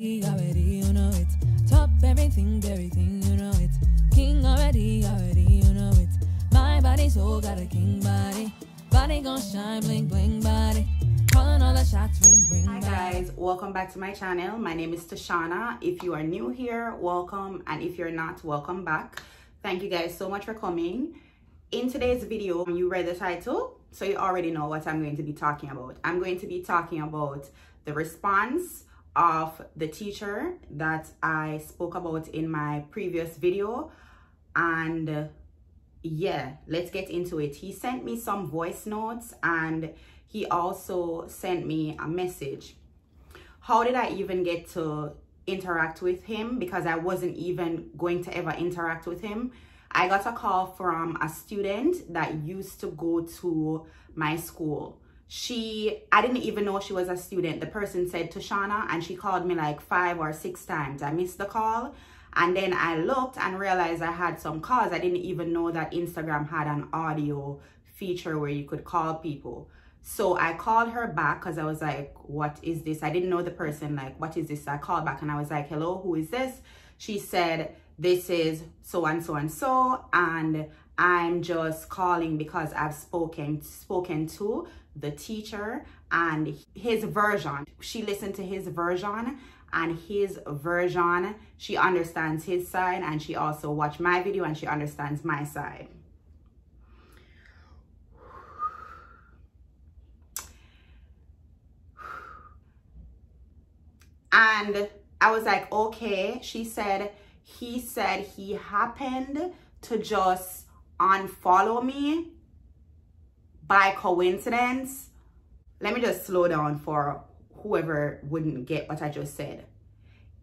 already, you know it. Top everything, you know it. King already, you know it. My body soul got a king body. Body gon' shine, bling, bling body. Calling all the shots, ring, ring. Hi guys, welcome back to my channel. My name is Tushana. If you are new here, welcome. And if you're not, welcome back. Thank you guys so much for coming. In today's video, you read the title, so you already know what I'm going to be talking about. I'm going to be talking about the response of the teacher that I spoke about in my previous video. And yeah, let's get into it. He sent me some voice notes and he also sent me a message. How did I even get to interact with him? Because I wasn't even going to ever interact with him. I got a call from a student that used to go to my school. I didn't even know she was a student. The person said Tushana, and she called me like 5 or 6 times. I missed the call, and then I looked and realized I had some calls. I didn't even know that Instagram had an audio feature where you could call people. So I called her back because I was like, what is this? I didn't know the person, like, what is this? I called back and I was like, hello, who is this? She said, this is so and so and so, and I'm just calling because I've spoken to the teacher and his version. She listened to his version, and his version, she understands his side, and she also watched my video and she understands my side. And I was like, okay. She said, he said he happened to just unfollow me by coincidence. Let me just slow down for whoever wouldn't get what I just said.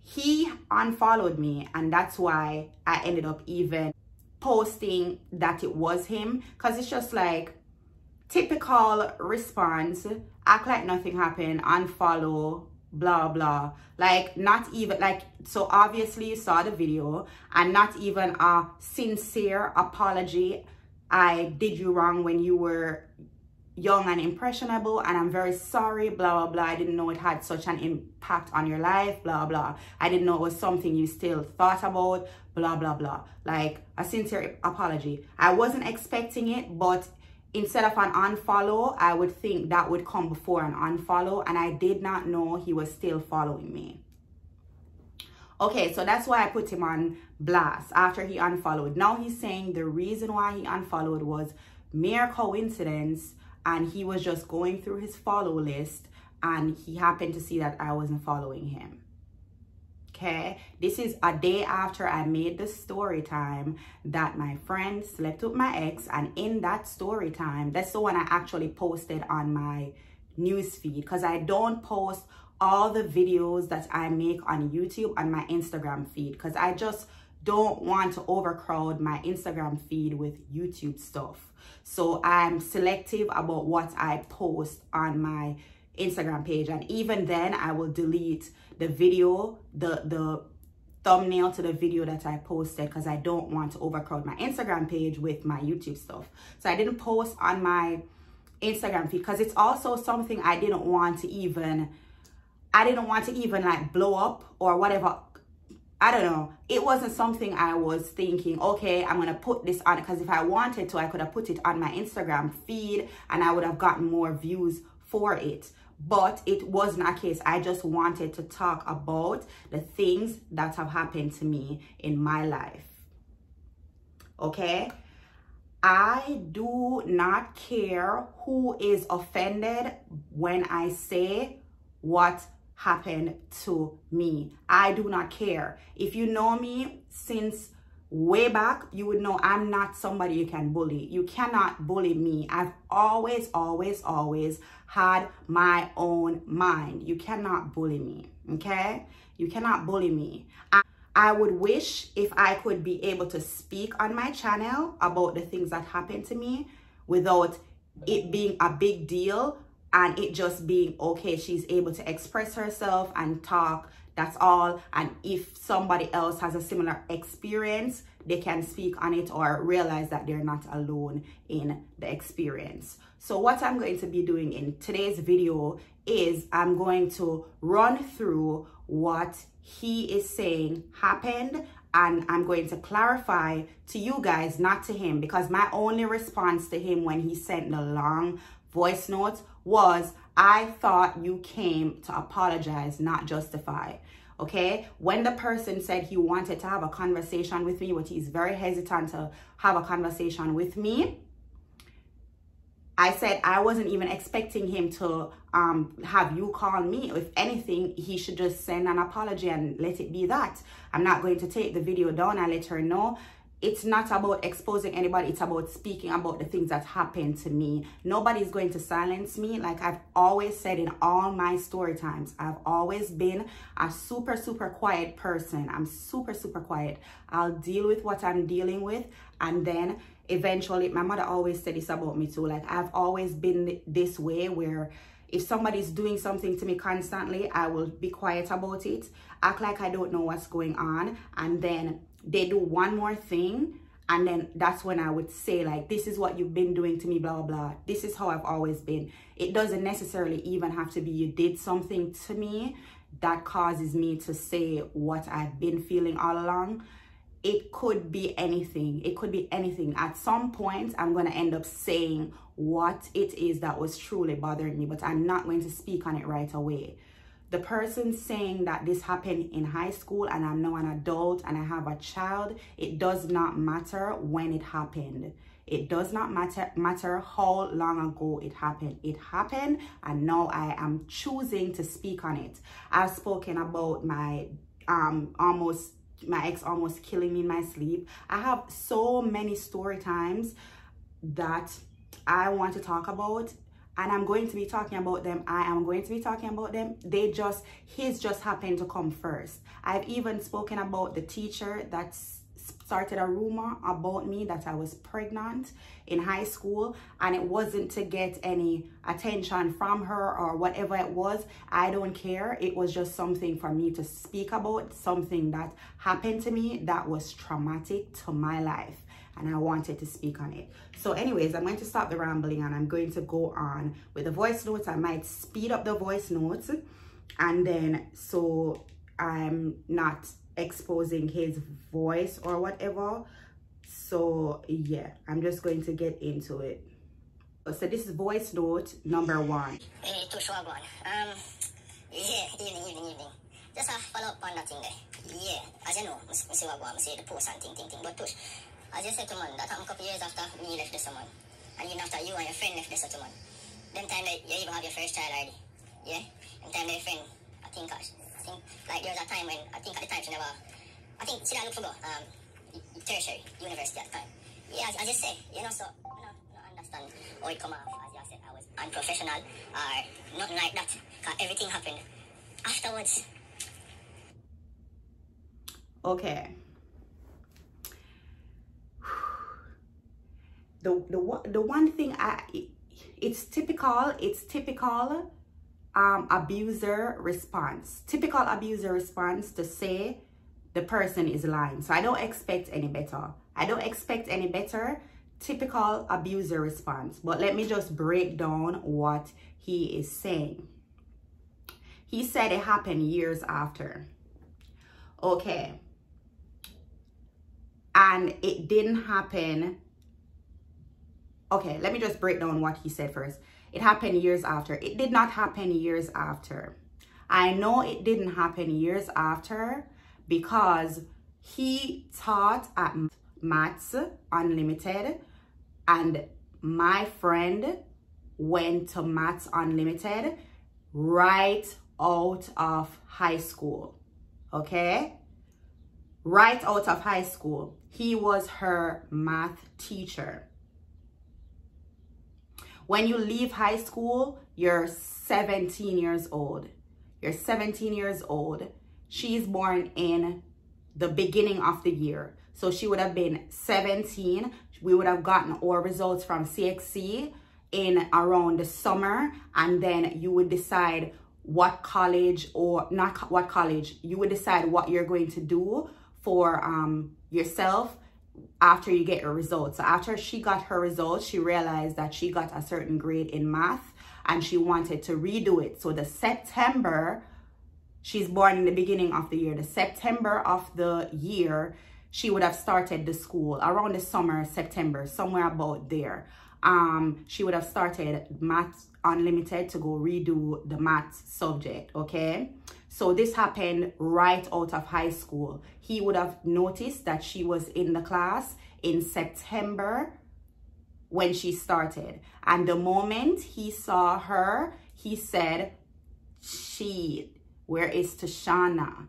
He unfollowed me, and that's why I ended up even posting that it was him, because it's just like typical response, act like nothing happened, unfollow, blah blah, like not even like, so obviously you saw the video and not even a sincere apology. I did you wrong when you were young and impressionable, and I'm very sorry, blah blah blah. I didn't know it had such an impact on your life, blah blah. I didn't know it was something you still thought about, blah blah blah. Like a sincere apology. I wasn't expecting it, but instead of an unfollow, I would think that would come before an unfollow, and I did not know he was still following me. Okay, so that's why I put him on blast after he unfollowed. Now he's saying the reason why he unfollowed was mere coincidence, and he was just going through his follow list and he happened to see that I wasn't following him. Okay, this is a day after I made the story time that my friend slept with my ex, and in that story time, that's the one I actually posted on my news feed, because I don't post all the videos that I make on YouTube on my Instagram feed, because I just don't want to overcrowd my Instagram feed with YouTube stuff. So I'm selective about what I post on my Instagram page, and even then I will delete the video, the thumbnail to the video that I posted, because I don't want to overcrowd my Instagram page with my YouTube stuff. So I didn't post on my Instagram feed because it's also something I didn't want to even like blow up or whatever. I don't know. It wasn't something I was thinking, okay, I'm gonna put this on, because if I wanted to, I could have put it on my Instagram feed and I would have gotten more views for it. But it wasn't a case. I just wanted to talk about the things that have happened to me in my life. Okay? I do not care who is offended when I say what happened to me. I do not care. If you know me since way back, you would know I'm not somebody you can bully. You cannot bully me. I've always had my own mind. You cannot bully me, okay? You cannot bully me. I would wish if I could be able to speak on my channel about the things that happened to me without it being a big deal and it just being, okay, she's able to express herself and talk That's all. And if somebody else has a similar experience, they can speak on it or realize that they're not alone in the experience. So what I'm going to be doing in today's video is I'm going to run through what he is saying happened, and I'm going to clarify to you guys, not to him, because my only response to him when he sent the long voice notes was, I thought you came to apologize, not justify. Okay, when the person said he wanted to have a conversation with me, but he's very hesitant to have a conversation with me, I said I wasn't even expecting him to have you call me. If anything, he should just send an apology and let it be that. I'm not going to take the video down and let her know. It's not about exposing anybody. It's about speaking about the things that happened to me. Nobody's going to silence me. Like I've always said in all my story times, I've always been a super, super quiet person. I'm super, super quiet. I'll deal with what I'm dealing with. And then eventually, my mother always said this about me too. Like I've always been this way where if somebody's doing something to me constantly, I will be quiet about it, act like I don't know what's going on, and then they do one more thing, and then that's when I would say, like, this is what you've been doing to me, blah, blah, blah. This is how I've always been. It doesn't necessarily even have to be you did something to me that causes me to say what I've been feeling all along. It could be anything. It could be anything. At some point, I'm going to end up saying what it is that was truly bothering me, but I'm not going to speak on it right away. The person saying that this happened in high school and I'm now an adult and I have a child, it does not matter when it happened. It does not matter how long ago it happened. It happened, and now I am choosing to speak on it. I've spoken about my ex almost killing me in my sleep. I have so many story times that I want to talk about, and I'm going to be talking about them. I am going to be talking about them. His just happened to come first. I've even spoken about the teacher that started a rumor about me that I was pregnant in high school, and it wasn't to get any attention from her or whatever it was. I don't care. It was just something for me to speak about, something that happened to me that was traumatic to my life, and I wanted to speak on it. So anyways, I'm going to stop the rambling and I'm going to go on with the voice notes. I might speed up the voice notes, and then so I'm not exposing his voice or whatever. So yeah, I'm just going to get into it. So this is voice note number 1. Hey, Tushana. Yeah, evening. Just a follow up on that thing there. Yeah, as you know, I see what I see the post and thing. But Tush, as you said to man, that happened a couple years after me left this man, and even after you and your friend left this man. Them time that you even have your first child already. Yeah, and time that your friend, I think like there was a time when I think at the time she never, I think she didn't look for tertiary university at the time. Yeah, as you say, you know, so I don't understand how it come off. As you said, I was unprofessional or nothing like that. Cause everything happened afterwards. Okay. The one thing it's typical abuser response. Typical abuser response to say the person is lying. So I don't expect any better. Typical abuser response. But let me just break down what he is saying. He said it happened years after. Okay. And it didn't happen. Okay, let me just break down what he said first. It happened years after. It did not happen years after. I know it didn't happen years after because he taught at Maths Unlimited, and my friend went to Maths Unlimited right out of high school. Okay? Right out of high school. He was her math teacher. When you leave high school, you're 17 years old. You're 17 years old. She's born in the beginning of the year. So she would have been 17. We would have gotten our results from CXC in around the summer. And then you would decide what college, or not what college, you would decide what you're going to do for yourself after you get your results. So after she got her results, she realized that she got a certain grade in math and she wanted to redo it. So the September, she's born in the beginning of the year, the September of the year, she would have started the school around the summer, September, somewhere about there. She would have started Maths Unlimited to go redo the maths subject, okay? So this happened right out of high school. He would have noticed that she was in the class in September when she started. And the moment he saw her, he said, "Shit, where is Tushana?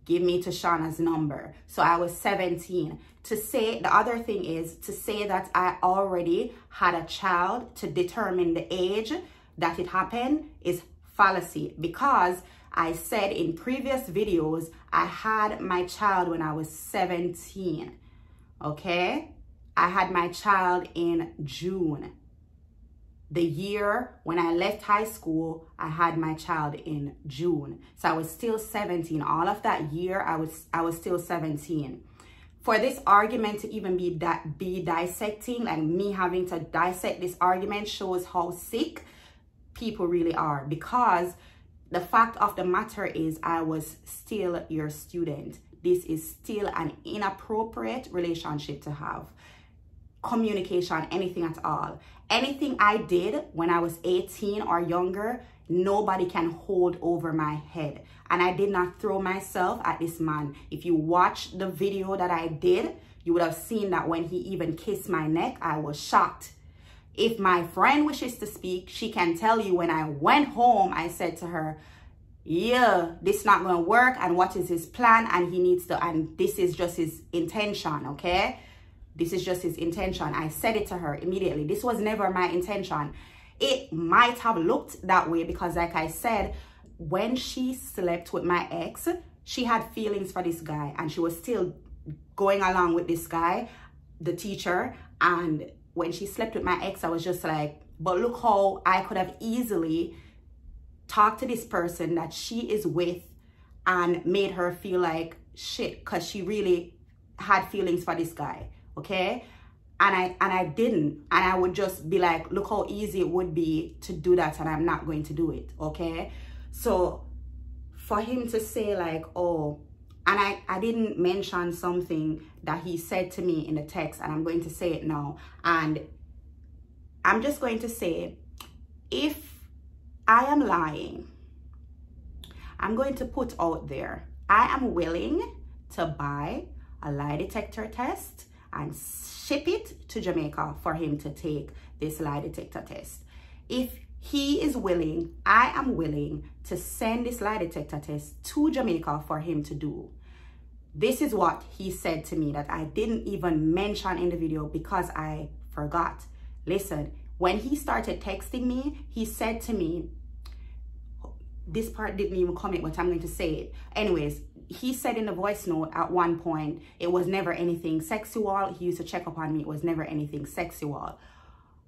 Give me Tushana's number." So I was 17. To say, the other thing is to say that I already had a child to determine the age that it happened is fallacy, because I said in previous videos, I had my child when I was 17, okay? I had my child in June. The year when I left high school, I had my child in June. So I was still 17. All of that year, I was still 17. For this argument to even be dissecting, like me having to dissect this argument, shows how sick people really are. Because the fact of the matter is, I was still your student. This is still an inappropriate relationship to have. Communication, anything at all. Anything I did when I was 18 or younger, nobody can hold over my head. And I did not throw myself at this man. If you watch the video that I did, you would have seen that when he even kissed my neck, I was shocked. If my friend wishes to speak, she can tell you when I went home, I said to her, yeah, this is not going to work, and what is his plan, and he needs to, and this is just his intention, okay? This is just his intention. I said it to her immediately. This was never my intention. It might have looked that way because, like I said, when she slept with my ex, she had feelings for this guy and she was still going along with this guy, the teacher. And when she slept with my ex, I was just like, but look how I could have easily talked to this person that she is with and made her feel like shit because she really had feelings for this guy, okay? And I didn't. And I would just be like, look how easy it would be to do that, and I'm not going to do it, okay? So for him to say like, oh, and I didn't mention something that he said to me in the text, and I'm going to say it now. And I'm just going to say, if I am lying, I'm going to put out there, I am willing to buy a lie detector test and ship it to Jamaica for him to take this lie detector test. If he is willing, I am willing to send this lie detector test to Jamaica for him to do. This is what he said to me that I didn't even mention in the video because I forgot. Listen, when he started texting me, he said to me, this part didn't even comment, but I'm going to say it. Anyways, he said in the voice note at one point, it was never anything sexual. He used to check up on me. It was never anything sexual.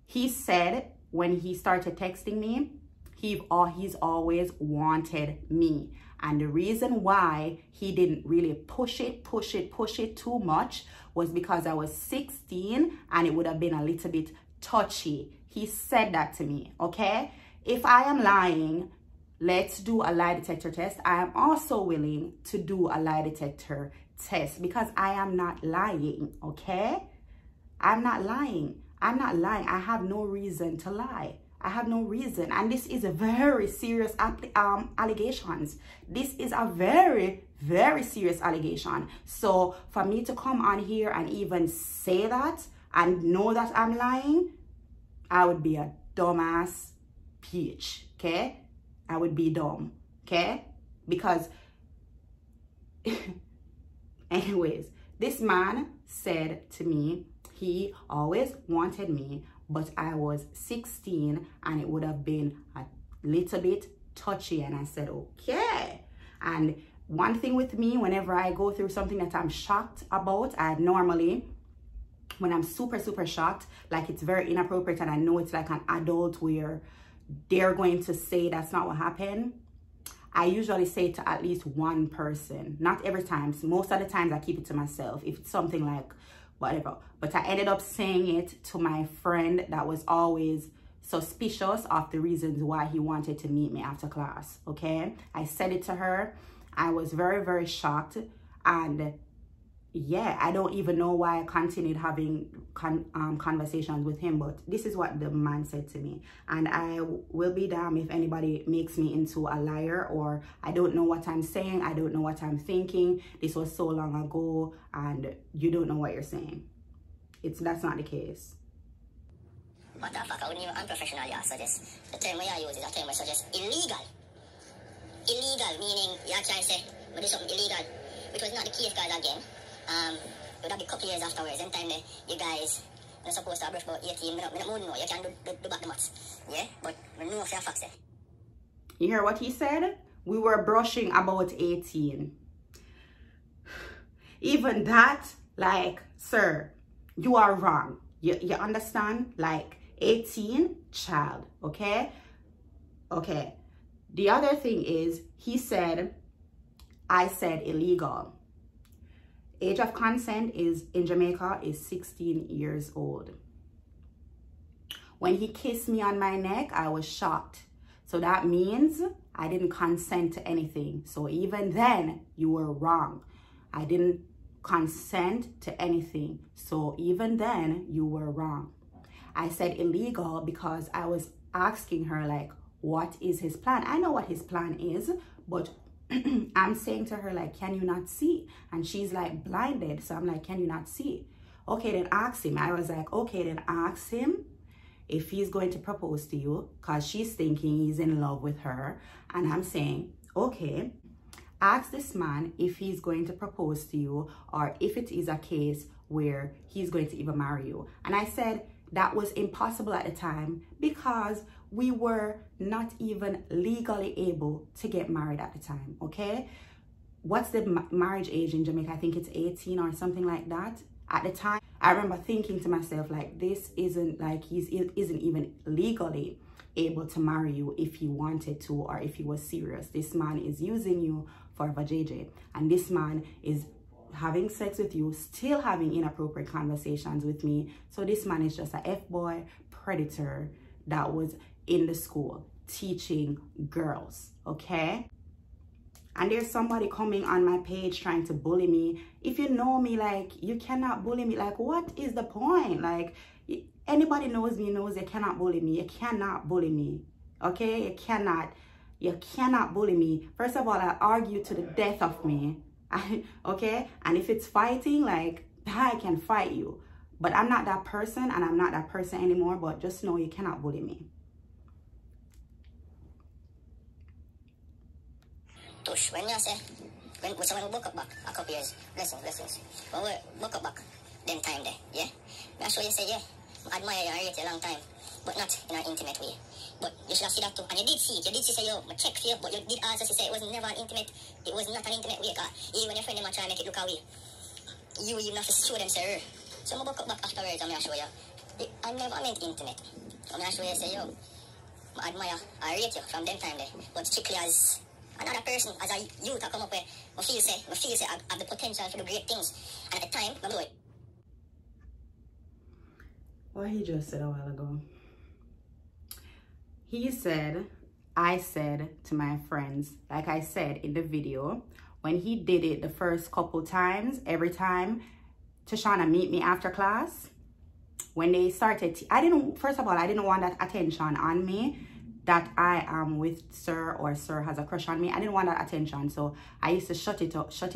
He said when he started texting me, he's always wanted me. And the reason why he didn't really push it too much was because I was 16 and it would have been a little bit touchy. He said that to me, okay? If I am lying, let's do a lie detector test. I am also willing to do a lie detector test because I am not lying, okay? I'm not lying. I'm not lying. I have no reason to lie. I have no reason. And this is a very serious allegations. This is a very, very serious allegation. So for me to come on here and even say that and know that I'm lying, I would be a dumbass bitch, okay? I would be dumb, okay? Because, anyways, this man said to me, he always wanted me, but I was 16 and it would have been a little bit touchy. And I said, okay. And one thing with me, whenever I go through something that I'm shocked about, I normally, when I'm super, super shocked, like it's very inappropriate and I know it's like an adult wear they're going to say that's not what happened, I usually say it to at least one person. Not every time. So most of the times I keep it to myself. If it's something like whatever. But I ended up saying it to my friend that was always suspicious of the reasons why he wanted to meet me after class. Okay? I said it to her. I was very, very shocked. And yeah, I don't even know why I continued having conversations with him, but this is what the man said to me. And I will be damned if anybody makes me into a liar, or I don't know what I'm saying, I don't know what I'm thinking. This was so long ago and you don't know what you're saying. That's not the case. What the fuck, I wouldn't even unprofessional, yeah, suggest. The term I use is a term I suggest illegal. Illegal, meaning you try to say, but there's something illegal, which was not the case, guys, again. It would have been a couple years afterwards. In time, you guys are supposed to have brushed about 18. I don't know. You can do back the maths. Yeah? But I know for a fact. You hear what he said? We were brushing about 18. Even that, like, sir, you are wrong. You understand? Like, 18, child. Okay? Okay. The other thing is, he said, I said illegal. Age of consent is in Jamaica is 16 years old. When he kissed me on my neck, I was shocked. So that means I didn't consent to anything. So even then, you were wrong. I didn't consent to anything. So even then, you were wrong. I said illegal because I was asking her, like, what is his plan? I know what his plan is, but I'm saying to her, like, can you not see? And she's like blinded. So I'm like, can you not see? Okay, then ask him. I was like, okay, then ask him if he's going to propose to you, because she's thinking he's in love with her. And I'm saying, okay, ask this man if he's going to propose to you, or if it is a case where he's going to even marry you. And I said that was impossible at the time because we were not even legally able to get married at the time, okay? What's the marriage age in Jamaica? I think it's 18 or something like that. At the time, I remember thinking to myself, like, this isn't like isn't even legally able to marry you if he wanted to, or if he was serious. This man is using you for vajayjay, and this man is having sex with you, still having inappropriate conversations with me. So this man is just a F-boy predator that was in the school teaching girls, okay? And there's somebody coming on my page trying to bully me. If you know me, like, you cannot bully me. Like, what is the point? Like, anybody knows me knows you cannot bully me. You cannot bully me, okay? You cannot bully me. First of all, I'll argue to the death of me, okay? And if it's fighting, like, I can fight you. But I'm not that person, and I'm not that person anymore. But just know you cannot bully me. Tush, when you say, when someone woke up back a couple years, blessings. When we woke up back, them time there, yeah? I'm sure you say, yeah, I admire you, I rate you a long time, but not in an intimate way. But you should have seen that too. And you did see it. You did say, yo, I checked for you, but you did also say it was never an intimate, it was not an intimate way. Even when your friend them try to make it look away, you have to show them, say, so I woke up back afterwards, I'm going to show you. I never meant intimate. I'm going to show you, say, yo, I admire, I rate you from them time there, but strictly as another person, as a youth, I come up with, I feel say I have the potential for the great things. And at the time, I'm doing it. What he just said a while ago. He said, I said to my friends, like I said in the video, when he did it the first couple times, every time Tushana meet me after class, when they started, first of all, I didn't want that attention on me, that I am with sir or sir has a crush on me. I didn't want that attention. So I used to shut it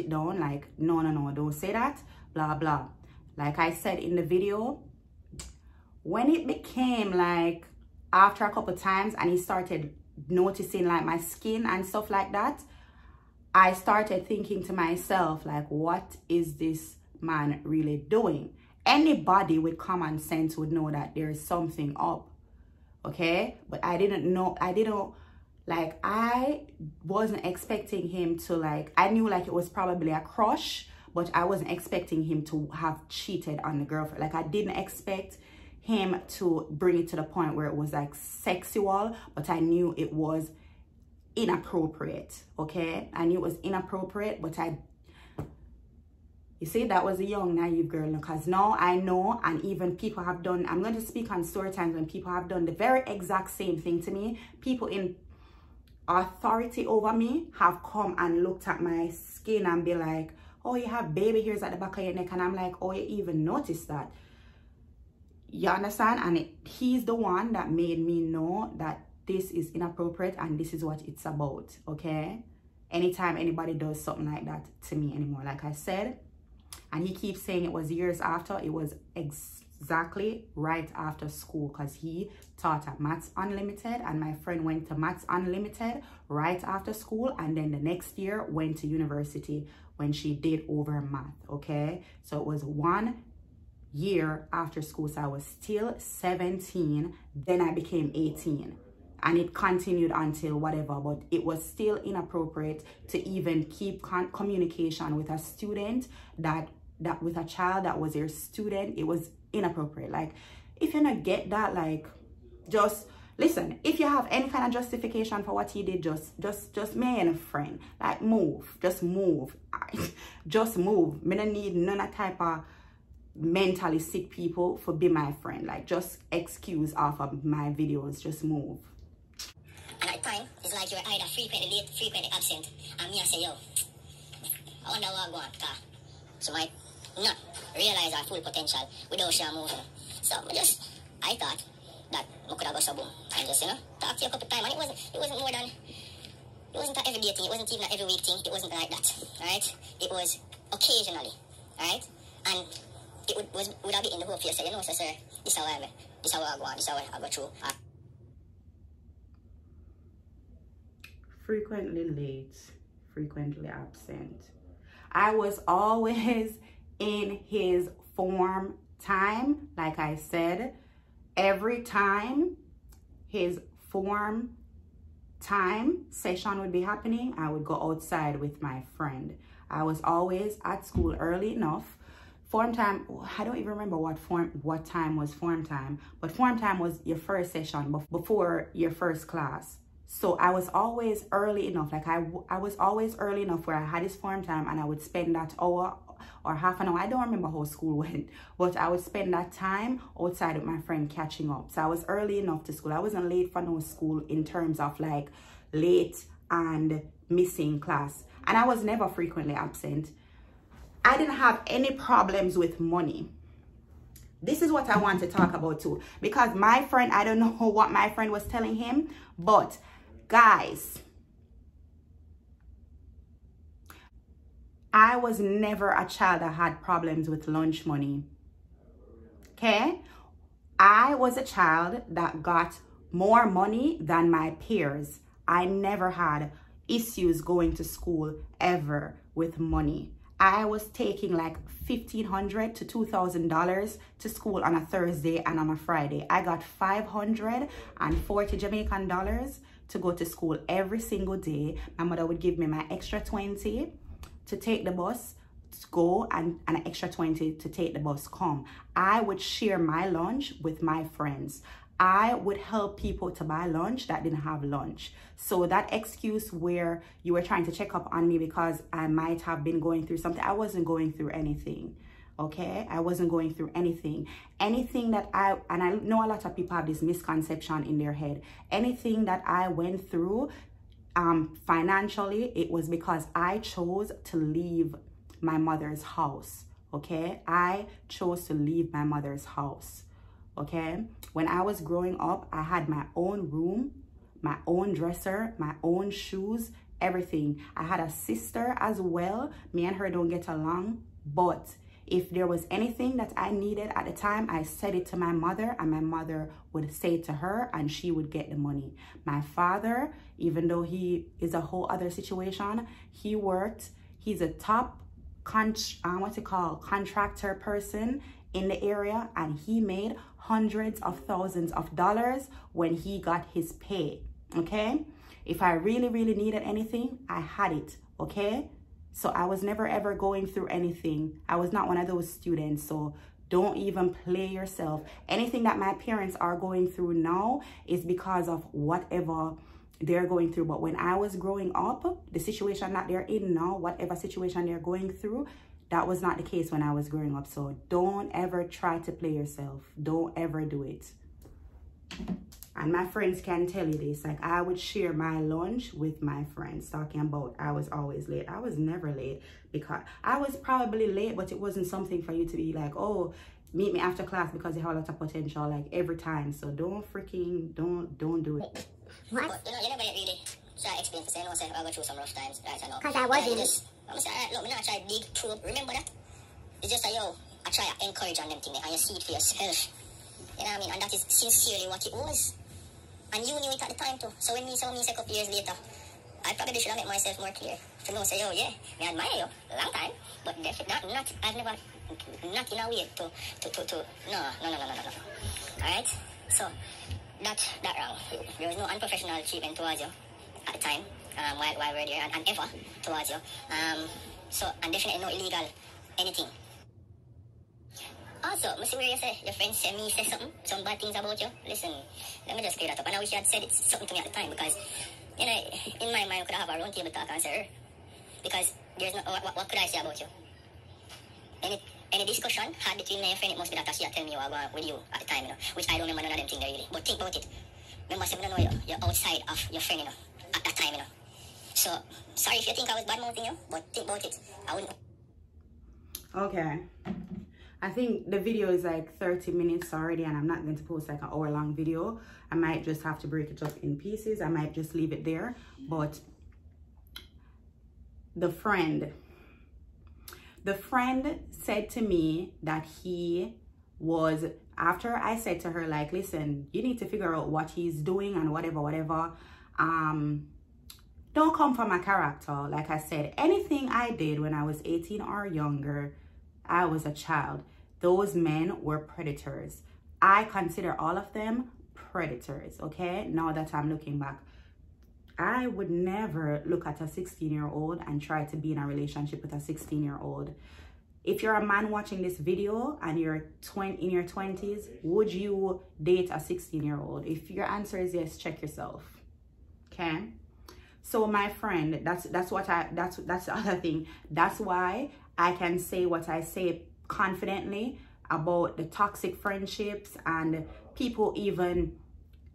down, like, no, don't say that, blah, blah. Like I said in the video, when it became like after a couple times and he started noticing like my skin and stuff like that, I started thinking to myself, like, what is this man really doing? Anybody with common sense would know that there is something up. Okay, but I wasn't expecting him to, like, I knew like it was probably a crush, but I wasn't expecting him to have cheated on the girlfriend. Like, I didn't expect him to bring it to the point where it was like sexual, but I knew it was inappropriate. Okay, I knew it was inappropriate, but you see, that was a young naive girl, because now I know, and even people have done, I'm going to speak on story times when people have done the very exact same thing to me. People in authority over me have come and looked at my skin and be like, oh, you have baby hairs at the back of your neck, and I'm like, oh, you even noticed that? You understand? And he's the one that made me know that this is inappropriate and this is what it's about. Okay, anytime anybody does something like that to me anymore, like I said, and he keeps saying it was years after, it was exactly right after school, because he taught at Maths Unlimited and my friend went to Maths Unlimited right after school, and then the next year went to university when she did over math. Okay, so it was 1 year after school, so I was still 17, then I became 18, and it continued until whatever, but it was still inappropriate to even keep communication with a student that with a child that was your student. It was inappropriate. Like, if you not get that, like, just listen. If you have any kind of justification for what he did, just me and a friend, like, move, just move. Just move. Me don't need none of type of mentally sick people for be my friend. Like, just excuse off of my videos, just move. And at the time, it's like you were either frequently late, frequently absent, and me I say, yo, I wonder what I want, so I not realize our full potential without she moving. So I thought that I could have got so boom and just, talk to you a couple times, and it wasn't more than, it wasn't an everyday thing, it wasn't even an every week thing, it wasn't like that, alright? It was occasionally, alright? And it would have been in the hope for you say, so sir, this is how I go on, this is how I go through. Frequently late, frequently absent. I was always in his form time. Like I said, every time his form time session would be happening, I would go outside with my friend. I was always at school early enough. Form time, I don't even remember what time was form time, but form time was your first session before your first class. So I was always early enough, like I was always early enough where I had his form time, and I would spend that hour or half an hour, I don't remember how school went, but I would spend that time outside with my friend catching up. So I was early enough to school. I wasn't late for no school in terms of like late and missing class. And I was never frequently absent. I didn't have any problems with money. This is what I want to talk about too, because my friend, I don't know what my friend was telling him, but guys, I was never a child that had problems with lunch money. Okay? I was a child that got more money than my peers. I never had issues going to school ever with money. I was taking like $1,500 to $2,000 to school on a Thursday and on a Friday. I got 540 Jamaican dollars to go to school every single day. My mother would give me my extra 20 to take the bus to go, and an extra 20 to take the bus come. I would share my lunch with my friends. I would help people to buy lunch that didn't have lunch. So that excuse where you were trying to check up on me because I might have been going through something, I wasn't going through anything. Okay, I wasn't going through anything. Anything that and I know a lot of people have this misconception in their head. Anything that I went through financially, it was because I chose to leave my mother's house. Okay, I chose to leave my mother's house. Okay, when I was growing up, I had my own room, my own dresser, my own shoes, everything. I had a sister as well. Me and her don't get along, but if there was anything that I needed at the time, I said it to my mother, and my mother would say it to her, and she would get the money. My father, even though he is a whole other situation, he worked. He's a top contractor person in the area, and he made hundreds of thousands of dollars when he got his pay. Okay, if I really needed anything, I had it. Okay, so I was never ever going through anything. I was not one of those students, so Don't even play yourself. Anything that my parents are going through now is because of whatever they're going through. But when I was growing up, the situation that they're in now, whatever situation they're going through, that was not the case when I was growing up. So don't ever try to play yourself. Don't ever do it. And my friends can tell you this. Like, I would share my lunch with my friends, talking about I was always late. I was never late, because I was probably late, but it wasn't something for you to be like, oh, meet me after class, because you have a lot of potential, like, every time. So don't do it. What? But, you never really try to explain to say, no, say, I go through some rough times right now. Because I wasn't. I'm saying, look, I'm not trying to dig, probe. Remember that? It's just like, yo, I try to encourage on them things, and you see it for yourself. You know what I mean? And that is sincerely what it was. And you knew it at the time too. So when me say a couple years later, I probably should have made myself more clear. To know, say, yo, yeah, I admire you, long time, but definitely not, I've never, not in a way to, no. Alright? So, that wrong. There was no unprofessional treatment towards you at the time, while we were there, and ever towards you. So, and definitely no illegal anything. Also, I see where you say, your friends say some bad things about you. Listen, let me just clear that up. And I wish you had said something to me at the time, because, you know, in my mind, I could have a round table talk and say, because there's no, what could I say about you? Any discussion had between me and your friend, it must be that she had tell me what was going with you at the time, you know, which I don't remember none of them things really. But think about it. Remember, I don't know you're outside of your friend, you know, at that time, you know. So, sorry if you think I was bad-mouthing you, but think about it. I wouldn't. Okay. I think the video is like 30 minutes already, and I'm not going to post like an hour-long video. I might just have to break it up in pieces. I might just leave it there. But the friend said to me that he was, after I said to her, like, listen, you need to figure out what he's doing and whatever. Don't come for my character. Like I said, anything I did when I was 18 or younger, I was a child. Those men were predators. I consider all of them predators, okay? Now that I'm looking back, I would never look at a 16-year-old and try to be in a relationship with a 16-year-old. If you're a man watching this video and you're in your 20s, would you date a 16-year-old? If your answer is yes, check yourself, okay? So my friend, that's the other thing. That's why I can say what I say confidently about the toxic friendships and people, even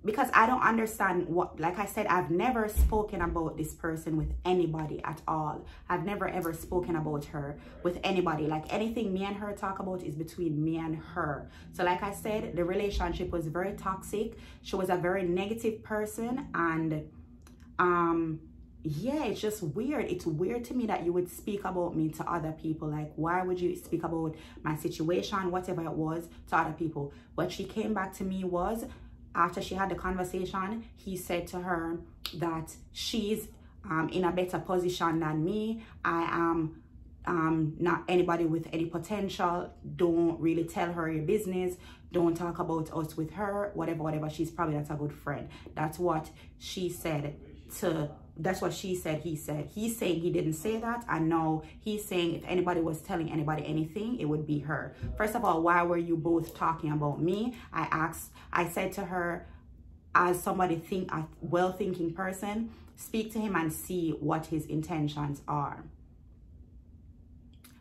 because I don't understand what, like I said, I've never spoken about this person with anybody at all. I've never ever spoken about her with anybody. Like, anything me and her talk about is between me and her. So like I said, the relationship was very toxic. She was a very negative person, and yeah, it's just weird. It's weird to me that you would speak about me to other people. Like, why would you speak about my situation, whatever it was, to other people? What she came back to me was, after she had the conversation, he said to her that she's in a better position than me. I am not anybody with any potential. Don't really tell her your business. Don't talk about us with her, whatever. She's probably not a good friend. That's what she said to, that's what she said, he said. He's saying he didn't say that, and now he's saying if anybody was telling anybody anything, it would be her. First of all, why were you both talking about me? I said to her, as somebody a well-thinking person, speak to him and see what his intentions are.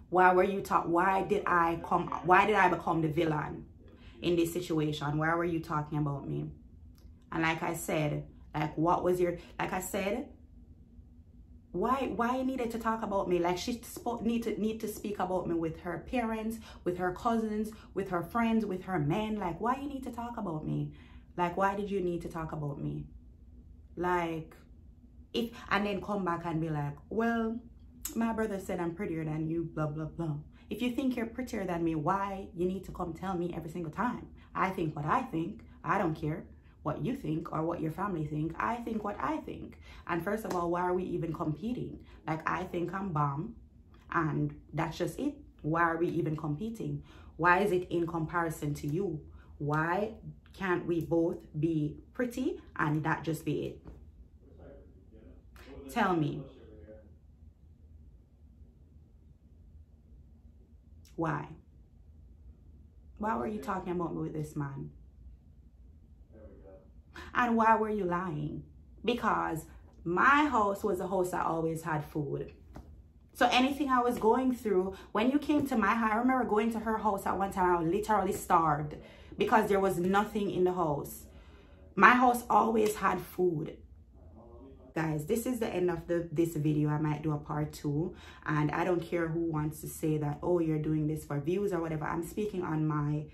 Why were you why did I become the villain in this situation? Why were you talking about me? And like I said, like, what was your, like I said, why you needed to talk about me? Like, she need to speak about me with her parents, with her cousins, with her friends, with her men. Like, why you need to talk about me? Like, why did you need to talk about me? Like, and then come back and be like, well, my brother said I'm prettier than you, blah, blah, blah. If you think you're prettier than me, why you need to come tell me every single time? I think what I think. I don't care what you think or what your family think. I think what I think. And first of all, why are we even competing? Like, I think I'm bomb, and that's just it. Why are we even competing? Why is it in comparison to you? Why can't we both be pretty and that just be it? Tell me. Why? Why were you talking about me with this man? And why were you lying? Because my house was a house that always had food. So anything I was going through, when you came to my house, I remember going to her house at one time, I was literally starved because there was nothing in the house. My house always had food. Guys, this is the end of this video. I might do a part 2, and I don't care who wants to say that, oh, you're doing this for views or whatever. I'm speaking on my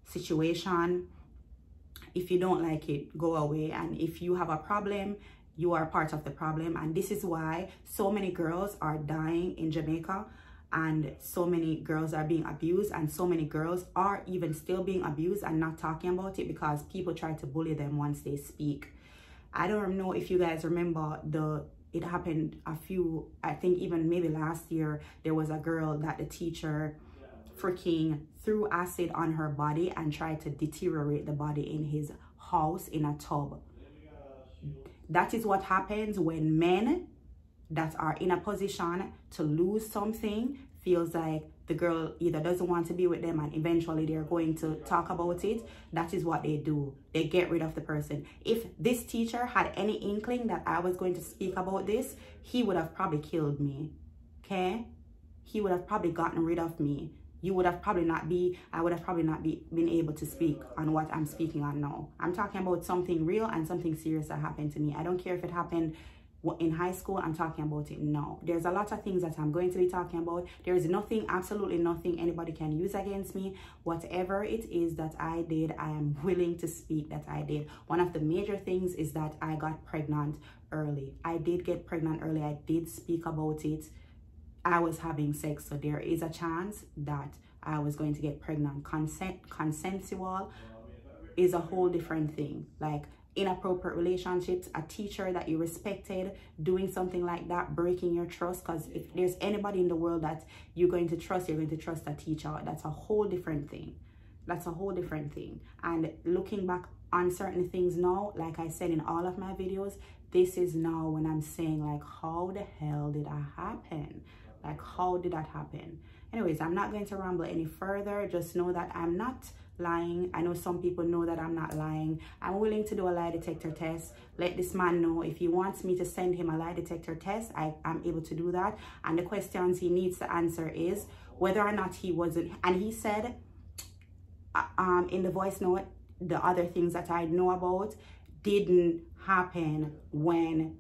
situation. If you don't like it, go away. And if you have a problem, you are part of the problem. And this is why so many girls are dying in Jamaica, and so many girls are being abused, and so many girls are even still being abused and not talking about it because people try to bully them once they speak. I don't know if you guys remember, it happened I think even maybe last year, there was a girl that the teacher freaking threw acid on her body and tried to deteriorate the body in his house in a tub. That is what happens when men that are in a position to lose something feels like the girl either doesn't want to be with them and eventually they're going to talk about it. That is what they do. They get rid of the person. If this teacher had any inkling that I was going to speak about this, he would have probably killed me. Okay? He would have probably gotten rid of me. I would have probably not been able to speak on what I'm speaking on now. I'm talking about something real and something serious that happened to me. I don't care if it happened in high school. I'm talking about it now. There's a lot of things that I'm going to be talking about. There is nothing, absolutely nothing anybody can use against me. Whatever it is that I did, I am willing to speak that I did. One of the major things is that I got pregnant early. I did get pregnant early. I did speak about it. I was having sex, so there is a chance that I was going to get pregnant. Consensual is a whole different thing. Like inappropriate relationships, a teacher that you respected doing something like that, breaking your trust, because if there's anybody in the world that you're going to trust, you're going to trust a teacher. That's a whole different thing. That's a whole different thing. And looking back on certain things now, like I said in all of my videos, this is now when I'm saying, like, how the hell did that happen? Like, how did that happen? Anyways, I'm not going to ramble any further. Just know that I'm not lying. I know some people know that I'm not lying. I'm willing to do a lie detector test. Let this man know if he wants me to send him a lie detector test, I'm able to do that. And the questions he needs to answer is whether or not he wasn't. And he said in the voice note, the other things that I know about didn't happen when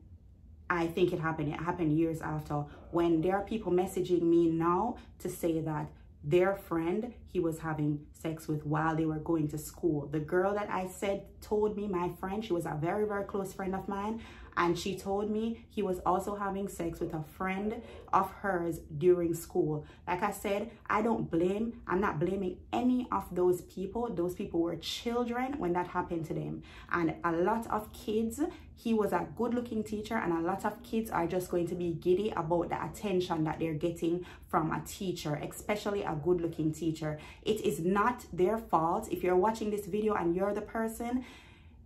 I think it happened. It happened years after. When there are people messaging me now to say that their friend he was having sex with while they were going to school. The girl that I said told me, my friend, she was a very, very close friend of mine, and she told me he was also having sex with a friend of hers during school. Like I said, I'm not blaming any of those people. Those people were children when that happened to them. And a lot of kids, he was a good-looking teacher, and a lot of kids are just going to be giddy about the attention that they're getting from a teacher, especially a good-looking teacher. It is not their fault. If you're watching this video and you're the person,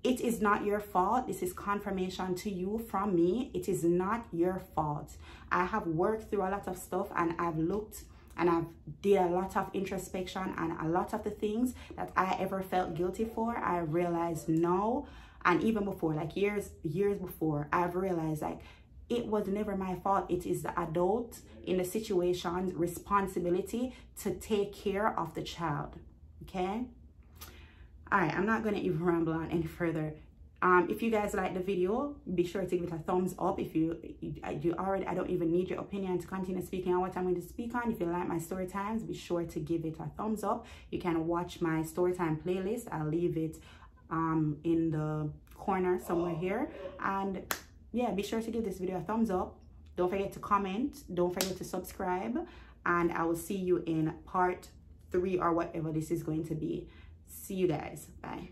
it is not your fault. This is confirmation to you from me. It is not your fault. I have worked through a lot of stuff, and I've looked and I've did a lot of introspection, and a lot of the things that I ever felt guilty for, I realized no. And even before, like years before, I've realized like it was never my fault. It is the adult in the situation's responsibility to take care of the child. Okay? All right, I'm not going to even ramble on any further. If you guys like the video, be sure to give it a thumbs up. If I don't even need your opinion to continue speaking on what I'm going to speak on. If you like my story times, be sure to give it a thumbs up. You can watch my story time playlist. I'll leave it in the corner somewhere here. And yeah, be sure to give this video a thumbs up. Don't forget to comment. Don't forget to subscribe. And I will see you in part 3 or whatever this is going to be. See you guys. Bye.